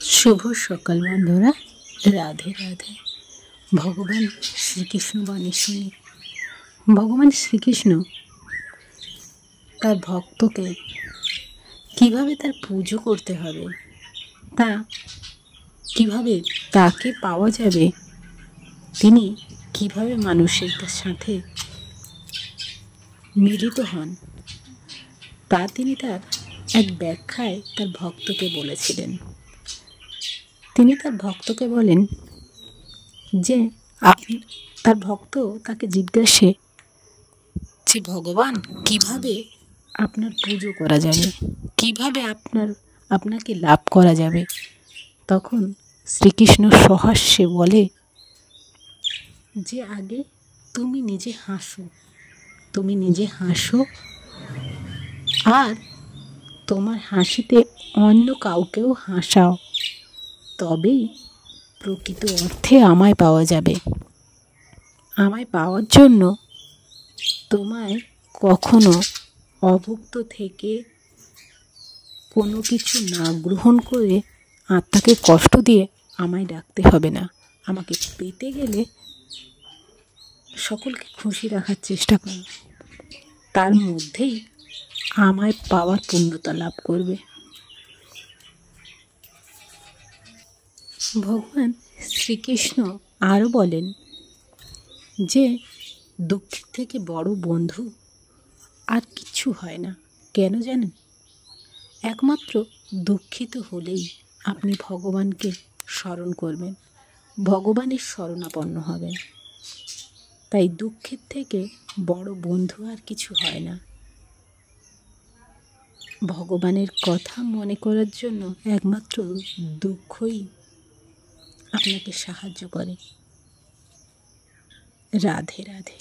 শুভ সকাল বন্ধুরা, রাধে রাধে। ভগবান শ্রীকৃষ্ণ বাণী শুনি। ভগবান শ্রীকৃষ্ণ তার ভক্তকে কিভাবে তার পুজো করতে হবে, তা কিভাবে তাকে পাওয়া যাবে, তিনি কিভাবে মানুষের সাথে মিলিত হন, তা তিনি তার এক ব্যাখ্যায় তার ভক্তকে বলেছিলেন। তিনি তার ভক্তকে বলেন যে তার ভক্ত তাকে জিজ্ঞাসে যে ভগবান কিভাবে আপনার পুজো করা যাবে, কিভাবে আপনাকে লাভ করা যাবে। তখন শ্রীকৃষ্ণ সহাস্যে বলে যে আগে তুমি নিজে হাসো আর তোমার হাসিতে অন্য কাউকেও হাসাও, তবেই প্রকৃত অর্থে আমায় পাওয়া যাবে। আমায় পাওয়ার জন্য তোমায় কখনো অভুক্ত থেকে কোনো কিছু না গ্রহণ করে আত্মাকে কষ্ট দিয়ে আমায় ডাকতে হবে না। আমাকে পেতে গেলে সকলকে খুশি রাখার চেষ্টা করো, তার মধ্যেই আমায় পাওয়ার পূর্ণতা লাভ করবে। ভগবান শ্রীকৃষ্ণ আরও বলেন যে দুঃখের থেকে বড় বন্ধু আর কিছু হয় না। কেন জানেন? একমাত্র দুঃখিত হলেই আপনি ভগবানকে স্মরণ করবেন, ভগবানের শরণাপন্ন হবেন। তাই দুঃখের থেকে বড় বন্ধু আর কিছু হয় না। ভগবানের কথা মনে করার জন্য একমাত্র দুঃখই আপনাকে সাহায্য করে। রাধে রাধে।